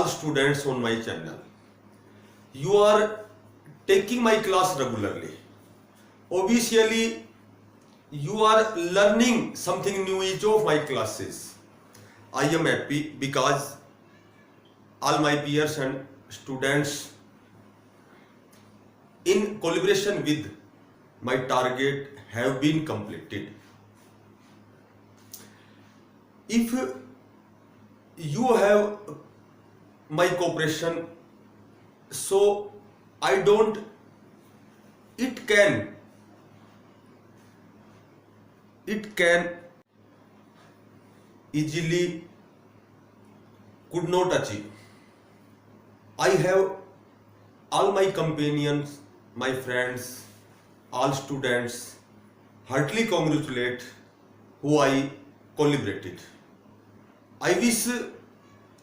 all students on my channel. You are taking my class regularly. Obviously, you are learning something new each of my classes. I am happy because all my peers and students in collaboration with my target have been completed. If you have my cooperation, so I don't, it can easily could not achieve. I have all my companions, my friends, all students heartily congratulate who I collaborated. I wish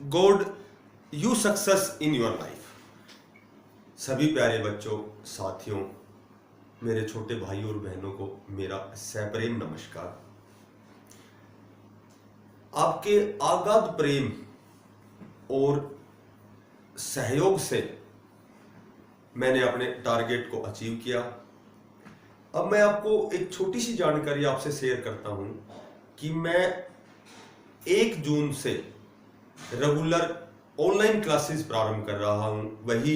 God you success in your life. सभी प्यारे बच्चों, साथियों, मेरे छोटे भाई और बहनों को मेरा सप्रेम नमस्कार। आपके अगाध प्रेम और सहयोग से मैंने अपने टारगेट को अचीव किया। अब मैं आपको एक छोटी सी जानकारी आपसे शेयर करता हूं कि मैं 1 जून से रेगुलर ऑनलाइन क्लासेस प्रारंभ कर रहा हूं। वही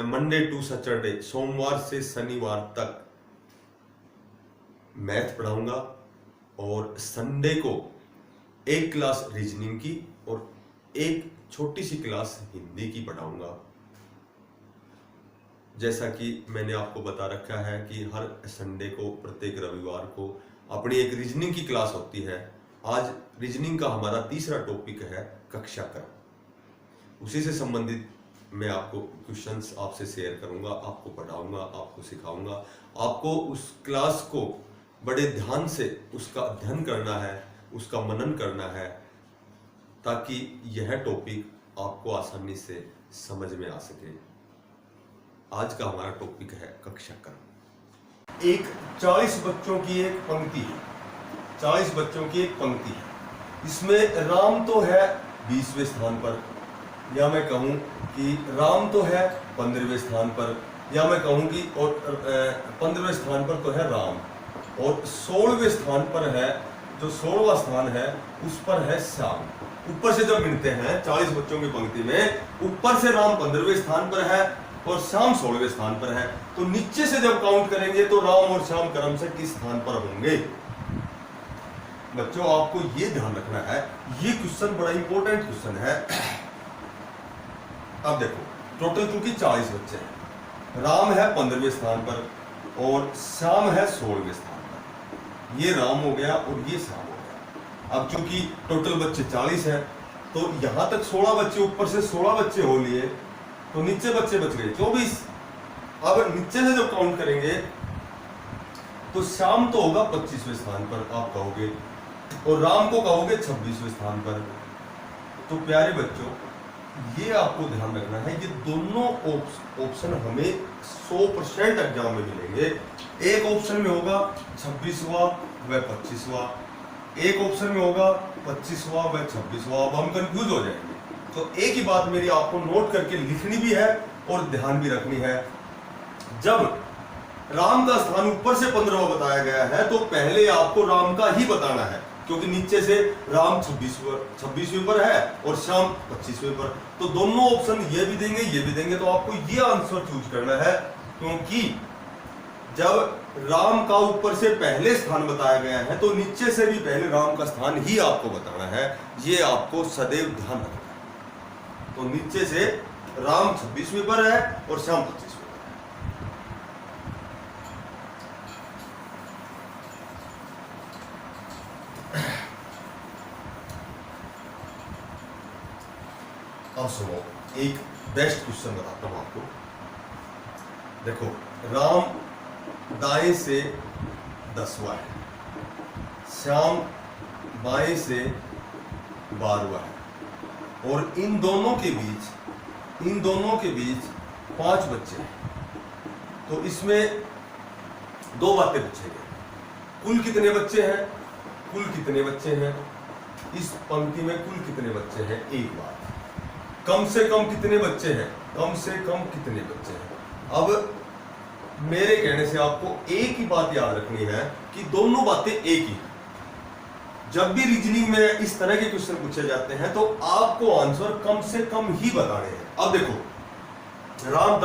मंडे टू सैटरडे, सोमवार से शनिवार तक मैथ पढ़ाऊंगा और संडे को एक क्लास रीजनिंग की और एक छोटी सी क्लास हिंदी की पढ़ाऊंगा। जैसा कि मैंने आपको बता रखा है कि हर संडे को, प्रत्येक रविवार को अपनी एक रीजनिंग की क्लास होती है। आज रीजनिंग का हमारा तीसरा टॉपिक है कक्षा क्रम। उसी से संबंधित मैं आपको क्वेश्चंस आपसे शेयर करूंगा, आपको पढ़ाऊंगा, आपको सिखाऊंगा। आपको उस क्लास को बड़े ध्यान से उसका अध्ययन करना है, उसका मनन करना है, ताकि यह टॉपिक आपको आसानी से समझ में आ सके। आज का हमारा टॉपिक है कक्षा क्रम। एक 40 बच्चों की एक पंक्ति है, 40 बच्चों की एक पंक्ति है। इसमें राम तो है 20वें स्थान पर, या मैं कहूं कि राम तो है 15वें स्थान पर, या मैं कहूं कि और 15वें स्थान पर तो है राम, और 16वें स्थान पर है, जो 16वां स्थान है उस पर है श्याम। ऊपर से जब गिनते हैं 40 बच्चों की पंक्ति में, ऊपर से राम 15वें स्थान पर है और श्याम 16वें स्थान पर है, तो नीचे से जब काउंट करेंगे तो राम और श्याम क्रम से किस स्थान पर होंगे। बच्चों, आपको ये ध्यान रखना है, ये क्वेश्चन बड़ा इंपॉर्टेंट क्वेश्चन है। अब देखो, टोटल चूंकि 40 बच्चे हैं, राम है 15वें स्थान पर और श्याम है 16वें स्थान पर। ये राम हो गया और ये श्याम हो गया। अब चूंकि टोटल बच्चे 40 हैं, तो यहां तक 16 बच्चे, ऊपर से 16 बच्चे हो लिए, तो नीचे बच्चे बच गए 24। अब नीचे से जब काउंट करेंगे तो श्याम तो होगा 25वें स्थान पर, आप कहोगे, और राम को कहोगे 26वें स्थान पर। तो प्यारे बच्चों, ये आपको ध्यान रखना है, ये दोनों ऑप्शन हमें 100% एग्जाम में मिलेंगे। एक ऑप्शन में होगा 26वां व 25वां, एक ऑप्शन में होगा 25वां व 26वां। अब हम कंफ्यूज हो जाएंगे। तो एक ही बात मेरी आपको नोट करके लिखनी भी है और ध्यान भी रखनी है। जब राम का स्थान ऊपर से 15वां बताया गया है, तो पहले आपको राम का ही बताना है, क्योंकि नीचे से राम 26वें पर है और श्याम 25वें पर। तो दोनों ऑप्शन ये भी देंगे, ये भी देंगे, तो आपको ये आंसर चूज करना है, क्योंकि जब राम का ऊपर से पहले स्थान बताया गया है, तो नीचे से भी पहले राम का स्थान ही आपको बताना है। ये आपको सदैव ध्यान रखना है। तो नीचे से राम 26वें पर है और श्याम 25वें पर है। अब सुनो, एक बेस्ट क्वेश्चन बताता हूं आपको। देखो, राम दाएं से 10वां है, श्याम बाएं से 12वां है, और इन दोनों के बीच 5 बच्चे हैं। तो इसमें 2 बातें पूछेंगे। कुल कितने बच्चे हैं, कुल कितने बच्चे हैं, इस पंक्ति में कुल कितने बच्चे हैं, एक बात। कम से कम कितने बच्चे हैं, कम से कम कितने बच्चे हैं। अब मेरे कहने से आपको एक ही बात याद रखनी है कि दोनों बातें एक ही है। जब भी रीजनिंग में इस तरह के क्वेश्चन पूछे जाते हैं तो आपको आंसर कम से कम ही बताने हैं। अब देखो राम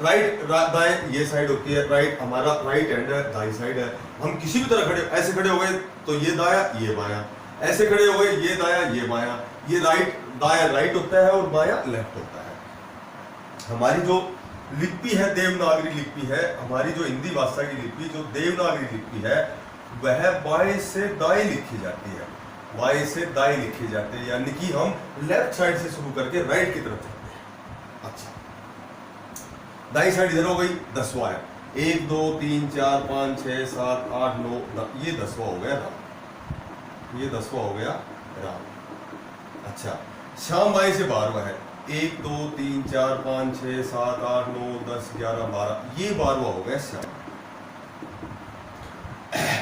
राइट दाएं ये साइड होती है, राइट हमारा राइट हैंड है, दाई साइड है। हम किसी भी तरह खड़े, ऐसे खड़े हो गए तो ये दाया ये बाया, ऐसे खड़े हो गए ये दाया ये बाया, ये राइट दाया राइट होता है और बाया लेफ्ट होता है। हमारी जो लिपि है देवनागरी लिपि है, हमारी जो हिंदी भाषा की लिपि जो देवनागरी लिपि है वह बाएं से दाएं लिखी जाती है, बाएं से दाएं लिखी जाती है, यानी कि हम लेफ्ट साइड से शुरू करके राइट की तरफ चलते हैं। अच्छा दाई साइड इधर हो गई, 10वां है, 1 2 3 4 5 6 7 8 9 10, ये 10वां हो गया राम, ये 10वां हो गया राम। अच्छा शाम बाएं से 12वां है, 1 2 3 4 5 6 7 8 9 10 11 12, ये 12वां हो गया श्याम।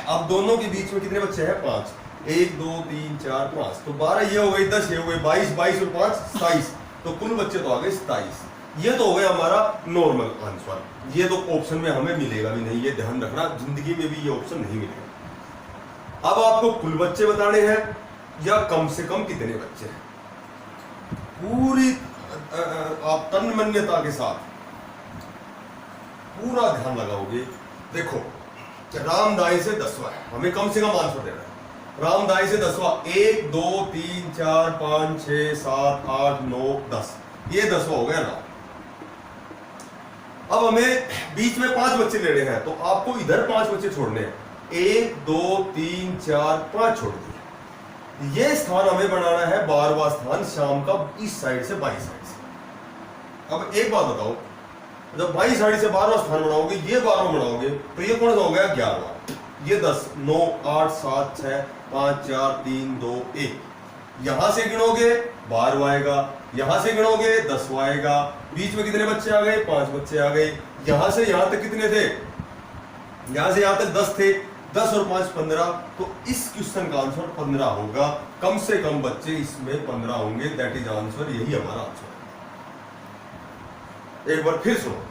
अब दोनों के बीच में कितने बच्चे हैं, 5, 1 2 3 4 5, तो 12 ये हो गई, 10 ये हो गई, 22 22 और 5 27, तो कुल बच्चे तो आ गए 27। ये तो हो गया हमारा नॉर्मल आंसर। ये तो ऑप्शन में हमें मिलेगा भी नहीं, ये ध्यान रखना, जिंदगी में भी ये ऑप्शन नहीं मिलेगा। अब आपको कुल बच्चे बताने हैं या कम से कम कितने बच्चे हैं, पूरी आप तन्मन्यता के साथ पूरा ध्यान लगाओगे। देखो राम दाई से 10वां है, हमें कम से कम आंसर देना है। राम दाई से 10वां, 1 2 3 4 5 6 7 8 9 10, ये 10वां हो गया राम। अब हमें बीच में 5 बच्चे लेने हैं, तो आपको इधर 5 बच्चे छोड़ने हैं, 1 2 3 4 5 छोड़ दिए। ये स्थान हमें बनाना है 12वां स्थान शाम का, इस साइड से बाई साइड से। अब एक बात बताओ, जब बाई साइड से 12वां स्थान बनाओगे, ये 12वां बनाओगे, तो ये कौन सा हो गया 11वां, ये 10 9 8 7 6 5 4 3 2 1, यहां से गिनोगे 12वां आएगा, यहां से गिनोगे 10वां आएगा, बीच में कितने बच्चे आ गए, 5 बच्चे आ गए। यहां से यहां तक कितने थे, यहां से यहां तक 10 थे, 10 और 5 15, तो इस क्वेश्चन का आंसर 15 होगा। कम से कम बच्चे इसमें 15 होंगे, दैट इज आंसर, यही हमारा आंसर है। एक बार फिर सुनो,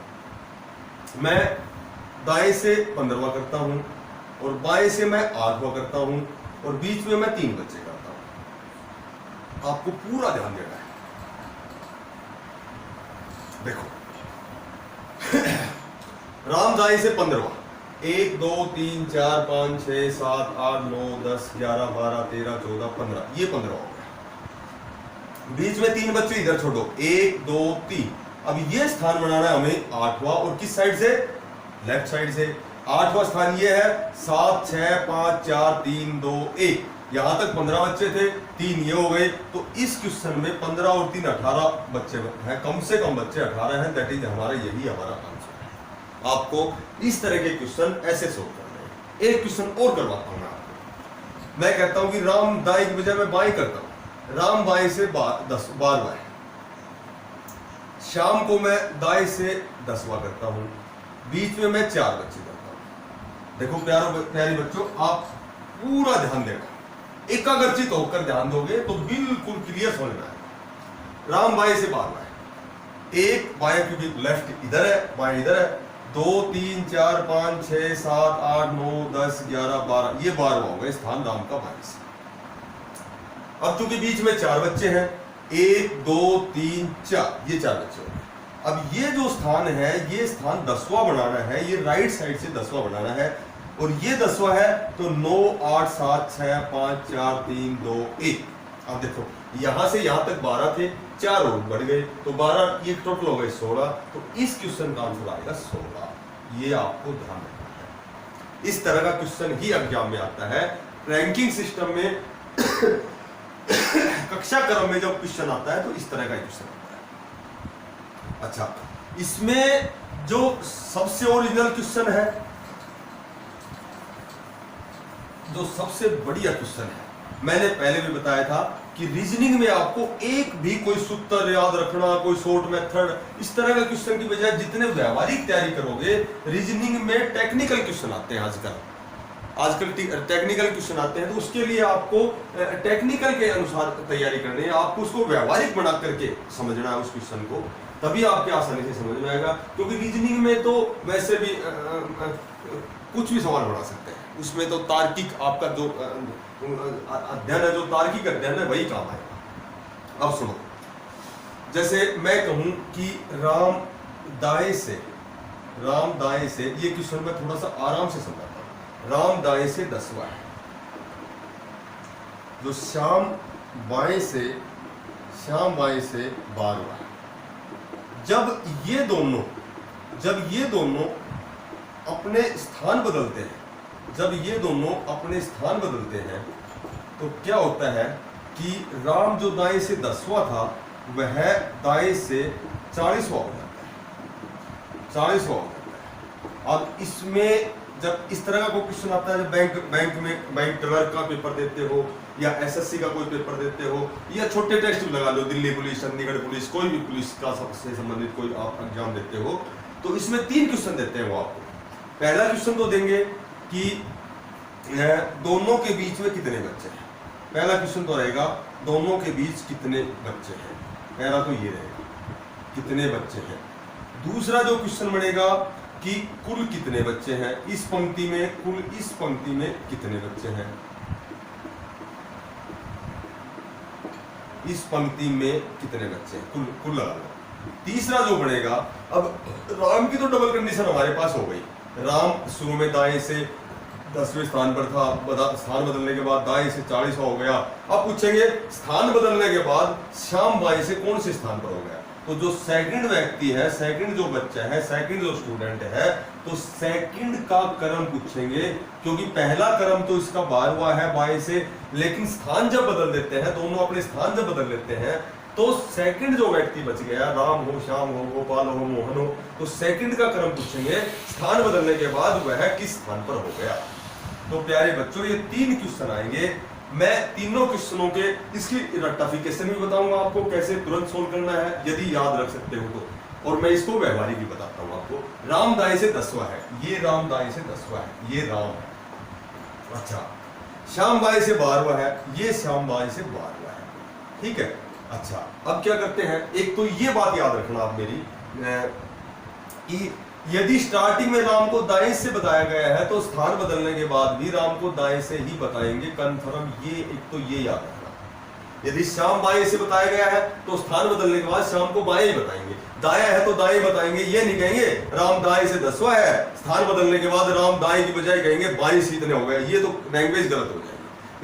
मैं दाएं से 15वां करता हूं और बाएं से मैं 8वां करता हूं और बीच में मैं 3 बच्चे करता हूं। आपको पूरा ध्यान देना है। देखो राम दाएं से 15वां, 1 2 3 4 5 6 7 8 9 10 11 12 13 14 15, ये 15 हो गया। बीच में 3 बच्चे इधर छोड़ो, 1 2 3। अब ये स्थान बनाना है हमें 8वां, और किस साइड से, लेफ्ट साइड से। 8वां स्थान ये है, 7 6 5 4 3 2 1, यहां तक 15 बच्चे थे, 3 ये हो गए, तो इस क्वेश्चन में 15 और 3 18 बच्चे हैं, कम से कम बच्चे 18 हैं, दैट इज हमारा, यही हमारा आंसर है। आपको इस तरह के क्वेश्चन ऐसे सोल्व करने हैं। एक क्वेश्चन और करवाता हूं मैं आपको। मैं कहता हूं कि राम दाएं की बजाय मैं बाएं करता हूं, राम बाएं से 12वां है, शाम को मैं दाएं से 10वां करता हूं, बीच में मैं 4 बच्चे करता हूं। देखो प्यारे बच्चों, आप पूरा ध्यान देना, एकाग्रचित होकर ध्यान दोगे तो बिल्कुल क्लियर समझ में आएगा। राम बाएं से 12वां है, एक बाएं क्योंकि लेफ्ट इधर है, बाएं इधर है, 2 3 4 5 6 7 8 9 10 11 12, ये 12वां होगा स्थान राम का बाएं से। अब चूंकि बीच में 4 बच्चे हैं, 1 2 3 4, ये 4 बच्चे हो गए। अब ये जो स्थान है, ये स्थान 10वां बनाना है, ये राइट साइड से 10वां बनाना है, और ये 10वां है, तो 9 8 7 6 5 4 3 2 1। अब देखो यहां से यहां तक 12 थे, 4 और बढ़ गए, तो 12 ये टोटल हो गए 16, तो इस क्वेश्चन का आंसर आएगा 16। ये आपको ध्यान रखना है। इस तरह का क्वेश्चन ही एग्जाम में आता है। रैंकिंग सिस्टम में कक्षा क्रम में जब क्वेश्चन आता है तो इस तरह का क्वेश्चन आता है। अच्छा, इसमें जो सबसे ओरिजिनल क्वेश्चन है, जो सबसे बढ़िया क्वेश्चन है, मैंने पहले भी बताया था कि रीजनिंग में आपको एक भी कोई सूत्र याद रखना, कोई शॉर्ट मेथड, इस तरह का क्वेश्चन की बजाय जितने व्यवहारिक तैयारी करोगे, रीजनिंग में टेक्निकल क्वेश्चन आते हैं आजकल। आजकल टेक्निकल क्वेश्चन आते हैं, तो उसके लिए आपको टेक्निकल के अनुसार तैयारी करनी है, आपको उसको व्यवहारिक बना करके समझना है उस क्वेश्चन को, तभी आपके आसानी से समझ में आएगा। क्योंकि रीजनिंग में तो वैसे भी कुछ भी सवाल बना सकते हैं, उसमें तो तार्किक आपका जो अध्ययन है, जो तार्किक अध्ययन है, वही काम आएगा। अब सुनो, जैसे मैं कहूं कि राम दाएं से, ये क्वेश्चन मैं थोड़ा सा आराम से समझाता हूं। राम दाएं से 10वां है, जो श्याम बाएं से 12वां है। जब ये दोनों अपने स्थान बदलते हैं, तो क्या होता है कि राम जो दाएं से 10वां था वह दाएं से 40वां हो जाता है। अब इसमें जब इस तरह का कोई क्वेश्चन आता है, जब बैंक क्लर्क का पेपर देते हो या एसएससी का कोई पेपर देते हो, या छोटे टेस्ट लगा लो, दिल्ली पुलिस, चंडीगढ़ पुलिस, कोई भी पुलिस का सबसे संबंधित कोई आप एग्जाम देते हो, तो इसमें 3 क्वेश्चन देते हैं वो आपको। पहला क्वेश्चन तो देंगे कि दोनों के बीच में कितने बच्चे हैं। पहला क्वेश्चन तो रहेगा दोनों के बीच कितने बच्चे हैं, पहला तो ये रहेगा कितने बच्चे हैं। दूसरा जो क्वेश्चन बनेगा कि कुल कितने बच्चे हैं, इस पंक्ति में कितने बच्चे हैं, इस पंक्ति में कितने बच्चे हैं, कुल लगा लो। तीसरा जो बनेगा, अब राम की तो डबल कंडीशन हमारे पास हो गई, राम शुरू में दाएं से 10वें स्थान पर था, स्थान बदलने के बाद दाएं से 40वां हो गया। अब पूछेंगे स्थान बदलने के बाद श्याम बाएं से कौन से स्थान पर हो गया, तो जो सेकंड व्यक्ति है, सेकंड जो बच्चा है, सेकंड जो स्टूडेंट है, तो सेकंड का क्रम पूछेंगे, क्योंकि पहला क्रम तो इसका 12वां है बाएं से, लेकिन स्थान जब बदल देते हैं, दोनों अपने स्थान जब बदल लेते हैं, तो सेकंड जो व्यक्ति बच गया, राम हो, श्याम हो, गोपाल हो, मोहन हो, तो सेकंड का क्रम पूछेंगे, स्थान बदलने के बाद वह किस स्थान पर हो गया। तो प्यारे बच्चों, ये 3 क्वेश्चन आएंगे। मैं तीनों क्वेश्चनों के इसकी रेक्टिफिकेशन भी बताऊंगा आपको, कैसे तुरंत सोल्व करना है, यदि याद रख सकते हो तो, और मैं इसको व्यवहारिक भी बताता हूं आपको। राम दाएं से 10वां है, ये राम दाएं से 10वां है, ये राम है। अच्छा, श्याम बाएं से 12वां है, ये श्याम बाएं से 12वां है, ठीक है। अच्छा, अब क्या करते हैं, एक तो ये बात याद रखना आप मेरी कि यदि स्टार्टिंग में राम को दाएं से बताया गया है, तो स्थान बदलने के बाद भी राम को दाएं से ही बताएंगे, कंफर्म। ये एक तो ये याद रखना, यदि श्याम बाएं से बताया गया है तो स्थान बदलने के बाद श्याम को बाएं ही बताएंगे, दाया है तो दाएं बताएंगे। ये नहीं कहेंगे राम दाएं से 10वां है, स्थान बदलने के बाद राम दाएं की बजाय कहेंगे बाएं से इतने हो गए, ये तो लैंग्वेज गलत हो जाएगी।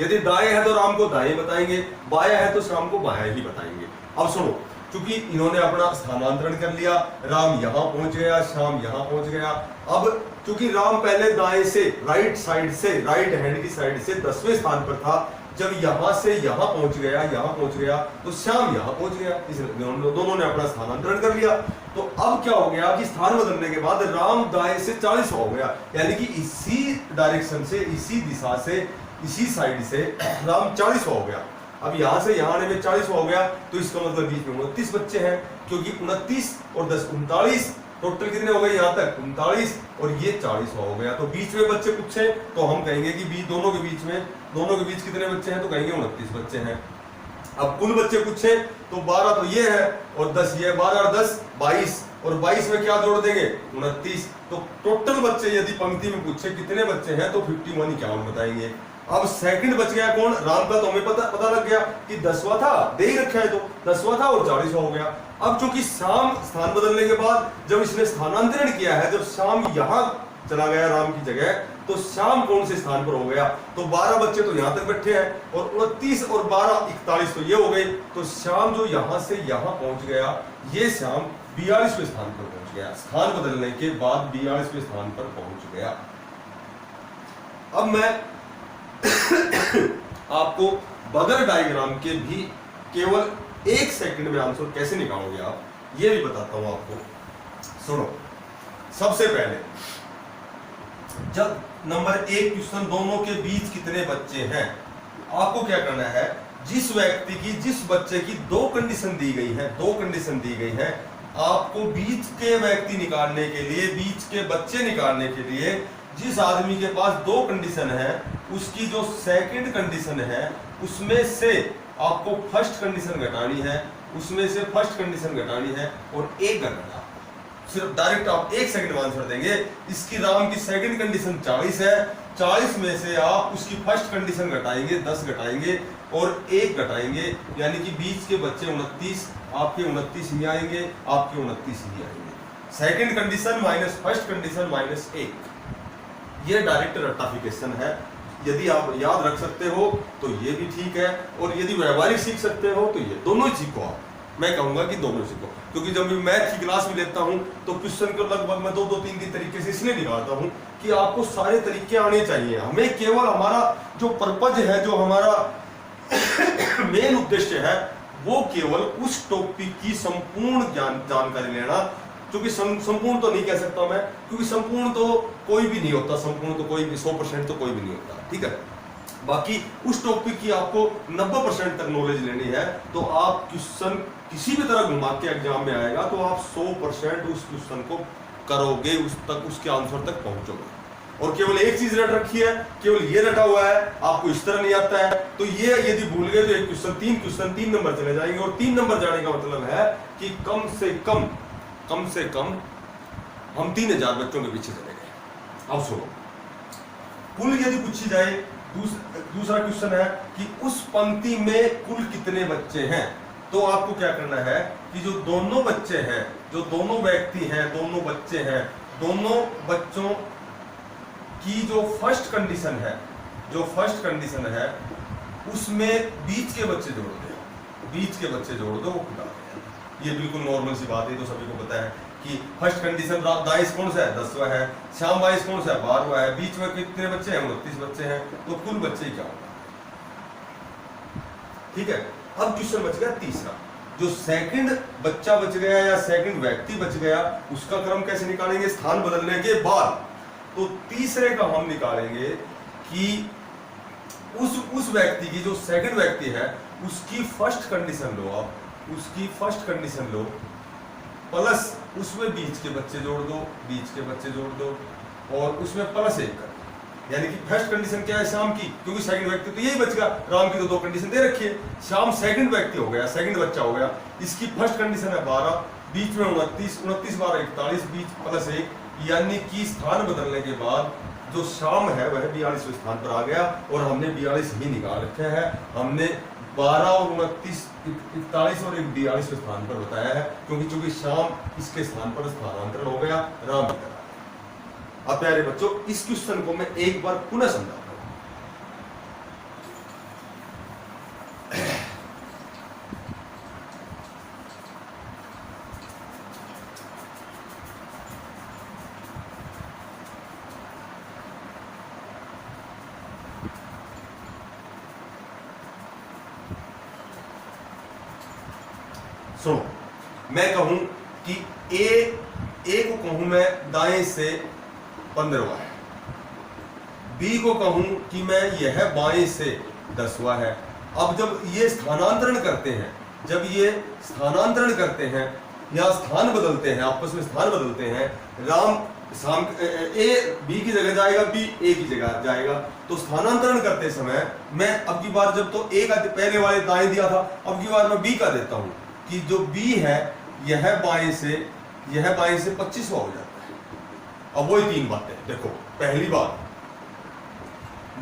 यदि दाएं है तो राम को दाएं बताएंगे, बाया है तो श्याम को बाया ही बताएंगे। अब सुनो, क्योंकि इन्होंने अपना स्थानांतरण कर लिया, राम यहां पहुंच गया, श्याम यहां पहुंच गया। अब क्योंकि राम पहले दाएं से, राइट साइड से, राइट हैंड की साइड से 10वें स्थान पर था, जब यहां से यहां पहुंच गया, तो श्याम यहां पहुंच गया, दोनों ने अपना स्थानांतरण कर लिया। तो अब क्या हो गया कि स्थान बदलने के बाद राम दाएं से 40 हो गया, यानी कि इसी डायरेक्शन से, इसी दिशा से, इसी साइड से राम 40 हो गया। अब यहां से यहां आने में 40 हो गया, तो इसका मतलब बीच में 29 बच्चे हैं, क्योंकि 29 और 10 39, टोटल कितने हो गए यहाँ तक 39, और ये 40 हो गया। तो बीच में बच्चे पूछे तो हम कहेंगे कि दोनों के बीच कितने बच्चे हैं, तो कहेंगे 29 बच्चे हैं। अब कुल बच्चे पूछे तो 12 तो ये है और 10 ये, 12 और 10 22, और 22 में क्या जोड़ देंगे 29। तो टोटल बच्चे यदि पंक्ति में पूछे कितने बच्चे हैं, तो 51 51 बताएंगे। अब सेकंड बच गया कौन, राम का, तो हमें पता लग गया कि 10वां था, दे ही रखा है, तो 10वां था और 40 हो गया। अब चूंकि श्याम स्थान बदलने के बाद जब इसने स्थानांतरण किया है, जब श्याम यहां चला गया राम की जगह, तो श्याम कौन से स्थान पर हो गया, तो 12 बच्चे तो यहां तक बैठे हैं, और 29 और 12 41 तो ये हो गए। तो श्याम जो यहां से यहां पहुंच गया, ये श्याम 42वें स्थान पर पहुंच गया, स्थान बदलने के बाद 42वें स्थान पर पहुंच गया। अब मैं आपको बगैर डायग्राम के भी केवल 1 सेकंड में आंसर कैसे निकालोगे आप, ये भी बताता हूं आपको। सुनो, सबसे पहले जब नंबर 1 क्वेश्चन, दोनों के बीच कितने बच्चे हैं, आपको क्या करना है, जिस व्यक्ति की, जिस बच्चे की 2 कंडीशन दी गई है, आपको बीच के व्यक्ति निकालने के लिए, बीच के बच्चे निकालने के लिए जिस आदमी के पास दो कंडीशन है, उसकी जो सेकंड कंडीशन है उसमें से आपको फर्स्ट कंडीशन घटानी है, उसमें से फर्स्ट कंडीशन घटानी है और एक घटाना। सिर्फ डायरेक्ट आप 1 सेकंड में आंसर देंगे। इसकी राम की सेकंड कंडीशन 40 है, 40 में से आप उसकी फर्स्ट कंडीशन घटाएंगे, 10 घटाएंगे और 1 घटाएंगे, यानी कि बीच के बच्चे 29, आपके 29 ही आएंगे, आपके 29 ही आएंगे। Second condition minus first condition minus 1, ये डायरेक्ट रेक्टिफिकेशन है। यदि आप याद रख सकते हो तो ये भी ठीक है, और यदि व्यवहारिक सीख सकते हो तो ये दोनों ही सीखो आप। मैं कहूंगा कि दोनों सीखो, क्योंकि जब मैं मैथ की क्लास में लेता हूं तो क्वेश्चन को लगभग मैं 2-3 तरीके से इसलिए निकालता हूं कि आपको सारे तरीके आने चाहिए। हमें केवल हमारा जो पर्पज है, जो हमारा मेन उद्देश्य है, वो केवल उस टॉपिक की संपूर्ण जानकारी लेना। क्योंकि संपूर्ण तो नहीं कह सकता मैं, क्योंकि संपूर्ण तो कोई भी नहीं होता, संपूर्ण तो कोई भी 100% तो कोई भी नहीं होता, ठीक है। बाकी उस टॉपिक की आपको 90% तक नॉलेज लेनी है, तो आप क्वेश्चन किसी भी तरह घुमा के एग्जाम में आएगा तो आप 100% उस क्वेश्चन को करोगे, उस तक, उसके आंसर तक पहुंचोगे। और केवल एक चीज रट रखी है, केवल ये रटा हुआ है, आपको इस तरह नहीं आता है, तो ये यदि भूल गए तो एक क्वेश्चन 3 नंबर चले जाएंगे। और 3 नंबर जाने का मतलब है कि कम से कम हम 3000 बच्चों के पीछे चले गए। अब सुनो, कुल यदि पूछी जाए, दूसरा क्वेश्चन है कि उस पंक्ति में कुल कितने बच्चे हैं, तो आपको क्या करना है कि जो दोनों बच्चे हैं, जो दोनों व्यक्ति हैं, दोनों बच्चे हैं, दोनों बच्चों की जो फर्स्ट कंडीशन है उसमें बीच के बच्चे जोड़ दो, बीच के बच्चे जोड़ दो, वो खुदा ये बिल्कुल नॉर्मल सी बात है, तो सभी को पता है कि फर्स्ट कंडीशन दाइस कौन सा है, 10वां है, श्याम बाइस कौन सा है, 12वां है, बीच में कितने बच्चे हैं, 29 बच्चे हैं, तो कुल बच्चे क्या होगा, ठीक है। अब क्वेश्चन बच गया तीसरा, जो सेकंड बच्चा बच गया या सेकंड व्यक्ति बच गया, उसका क्रम कैसे निकालेंगे स्थान बदलने के बाद। तो तीसरे का हम निकालेंगे कि उस व्यक्ति की, जो सेकंड व्यक्ति है, उसकी फर्स्ट कंडीशन लो आप, उसकी फर्स्ट कंडीशन लो प्लस उसमें बीच के बच्चे जोड़ दो, बीच के बच्चे जोड़ दो और उसमें प्लस 1 कर, यानी कि फर्स्ट कंडीशन क्या है श्याम की, क्योंकि सेकंड व्यक्ति तो यही बचेगा, राम की तो 2 कंडीशन दे रखी है, श्याम सेकंड व्यक्ति हो गया, सेकंड बच्चा हो गया, इसकी फर्स्ट कंडीशन है 12, बीच में 29, 12 41, बीच प्लस 1, यानी कि स्थान बदलने के बाद जो श्याम है वह 42वें स्थान पर आ गया, और हमने 42 ही निकाल रखे हैं। हमने 12 और 29, 41 और 42वें स्थान पर बताया है, क्योंकि श्याम इसके स्थान पर स्थानांतरण हो गया, राम की तरह। अब प्यारे बच्चों, इस क्वेश्चन को मैं एक बार पुनः समझाता हूं। सुनो, मैं कहूं कि ए को कहूं मैं दाएं से 15वां है, बी को कहूं कि मैं यह बाएं से 10वां है। अब जब ये स्थानांतरण करते हैं, जब ये स्थानांतरण करते हैं या स्थान बदलते हैं, आपस में स्थान बदलते हैं, राम ए बी की जगह जाएगा, बी ए की जगह जाएगा, तो स्थानांतरण करते समय मैं अब की बार जब तो ए का पहले वाले दाएं दिया था, अब की बार मैं बी का देता हूं कि जो बी है यह बाएं से 25वां हो जाता है। अब वही 3 बातें देखो। पहली बात,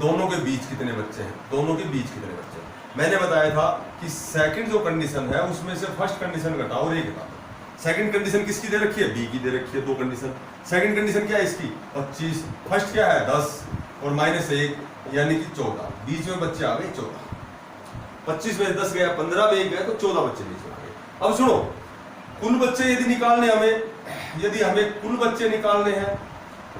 दोनों के बीच कितने बच्चे हैं, दोनों के बीच कितने बच्चे हैं। मैंने बताया था कि सेकंड जो कंडीशन है उसमें से फर्स्ट कंडीशन घटाओ और 1 घटा दो। सेकंड कंडीशन किसकी दे रखी है, बी की दे रखी है, 2 कंडीशन। सेकंड कंडीशन क्या है इसकी, 25, फर्स्ट क्या है 10 और -1 यानी कि 14, बीच में बच्चे आ गए 14, 25 में 10 गया, 15 में 1 गया, तो 14 बच्चे बीच में आ गए। अब सुनो, कुल बच्चे यदि निकालने हमें कुल बच्चे निकालने हैं,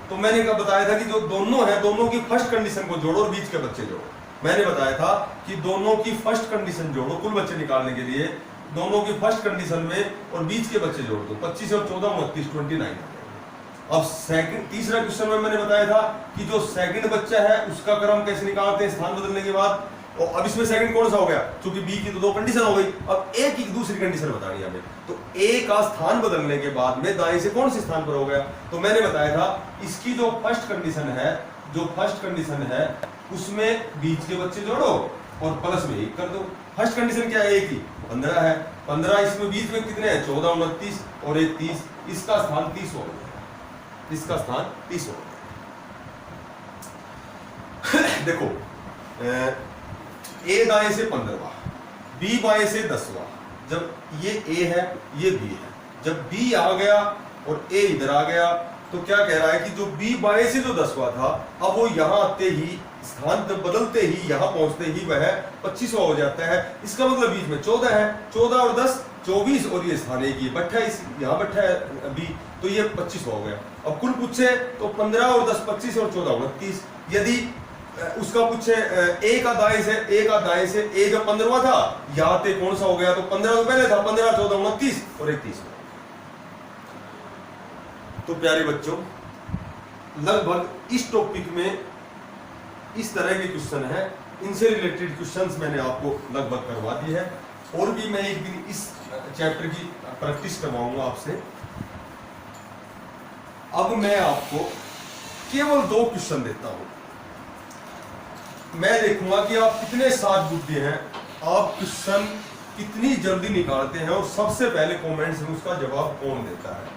तो मैंने क्या बताया था कि जो दोनों हैं, दोनों की फर्स्ट कंडीशन को जोड़ो और बीच के बच्चे जोड़ो। मैंने बताया था कि दोनों की फर्स्ट कंडीशन जोड़ो कुल बच्चे निकालने के लिए, दोनों की फर्स्ट कंडीशन में और बीच के बच्चे जोड़ दो, 25 और 14 29, 29। अब सेकंड तीसरा क्वेश्चन में मैंने बताया था कि जो सेकंड बच्चा है उसका क्रम कैसे निकालते हैं स्थान बदलने के बाद, और अब इसमें सेकंड कौन सा हो गया, क्योंकि बी की तो दो कंडीशन हो गई, अब ए की दूसरी कंडीशन बतानी है हमें। तो ए का स्थान बदलने के बाद में दाएं से कौन से स्थान पर हो गया, तो मैंने बताया था इसकी जो फर्स्ट कंडीशन है उसमें बीच के बच्चे जोड़ो और प्लस में 1 कर दो। फर्स्ट कंडीशन क्या है, ए की 15 है, 15 इसमें बीच में कितने हैं 14 29 और 1 30, इसका स्थान 30 हो गया, इसका स्थान 30 हो गया। देखो ए दाएं से 15वां, बी बाएं से 10वां, जब ये ए है ये बी है, जब बी आ गया और ए इधर आ गया तो क्या कह रहा है कि जो बी बाएं से जो 10वां था अब वो यहां आते ही स्थान बदलते ही यहां पहुंचते ही वह 25वां हो जाता है। इसका मतलब बीच में 14 है, 14 और 10 24 और ये स्थान एक ही बट्ठा इस यहां बट्ठा है बी, तो ये 25वां हो गया। अब कुल पूछे तो 15 और 10 25 और 14 29। यदि उसका पूछे ए का दाएं से ए जब 15वां था यहां पे कौन सा हो गया, तो 15 तो पहले था, 15 14 29 और 31। तो प्यारे बच्चों लगभग इस टॉपिक में इस तरह के क्वेश्चन है, इनसे रिलेटेड क्वेश्चंस मैंने आपको लगभग करवा दी है, और भी मैं एक दिन इस चैप्टर की प्रैक्टिस करवाऊंगा आपसे। अब मैं आपको केवल 2 क्वेश्चन देता हूं, मैं देखूंगा कि आप कितने साथ बुद्धि हैं, आप क्वेश्चन कितनी जल्दी निकालते हैं और सबसे पहले कमेंट्स में उसका जवाब कौन देता है।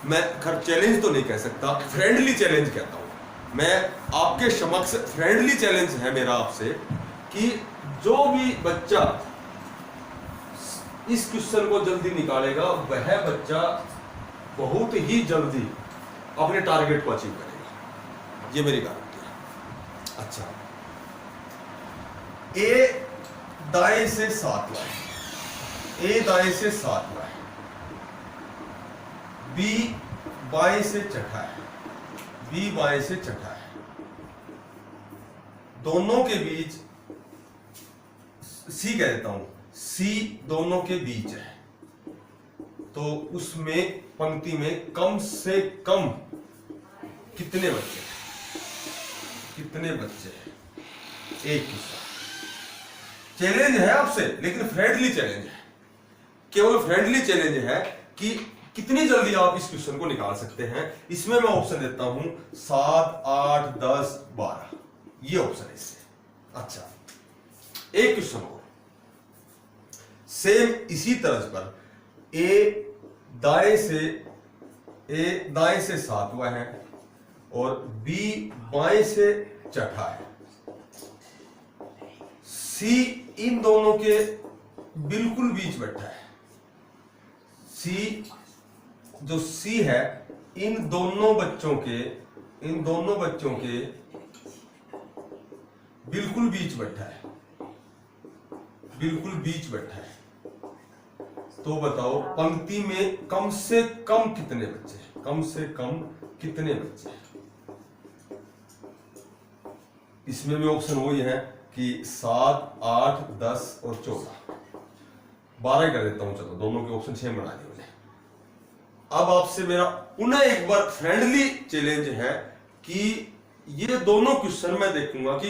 मैं खैर चैलेंज तो नहीं कह सकता, फ्रेंडली चैलेंज कहता हूं मैं आपके समक्ष। फ्रेंडली चैलेंज है मेरा आपसे कि जो भी बच्चा इस क्वेश्चन को जल्दी निकालेगा वह बच्चा बहुत ही जल्दी अपने टारगेट को अचीव करेगा, ये मेरी गारंटी है। अच्छा, ए दाएं से 7 लाए, ए दाएं से 7 लाए, बी बाएं से चढ़ा है, बी बाएं से चढ़ा है, दोनों के बीच सी कह देता हूं, सी दोनों के बीच है, तो उसमें पंक्ति में कम से कम कितने बच्चे हैं, कितने बच्चे हैं, एक किस्सा। चैलेंज है आपसे, लेकिन फ्रेंडली चैलेंज है, केवल फ्रेंडली चैलेंज है कि कितनी जल्दी आप इस क्वेश्चन को निकाल सकते हैं। इसमें मैं ऑप्शन देता हूं 7 8 10 12, ये ऑप्शन है इससे। अच्छा, एक क्वेश्चन और सेम इसी तरह पर, ए दाएं से 7वां है और बी बाएं से चौथा है, सी इन दोनों के बिल्कुल बीच बैठा है, सी जो सी है इन दोनों बच्चों के बिल्कुल बीच बैठा है, बिल्कुल बीच बैठा है। तो बताओ पंक्ति में कम से कम कितने बच्चे हैं, कम से कम कितने बच्चे हैं। इसमें भी ऑप्शन वही है कि 7 8 10 और 14, 12 कर देता हूं, चलो दोनों के ऑप्शन सेम बना दिए मैंने। अब आपसे मेरा पुनः एक बार फ्रेंडली चैलेंज है कि ये दोनों क्वेश्चन मैं देखूंगा कि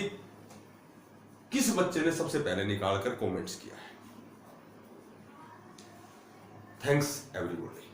किस बच्चे ने सबसे पहले निकालकर कमेंट्स किया है। Thanks everybody.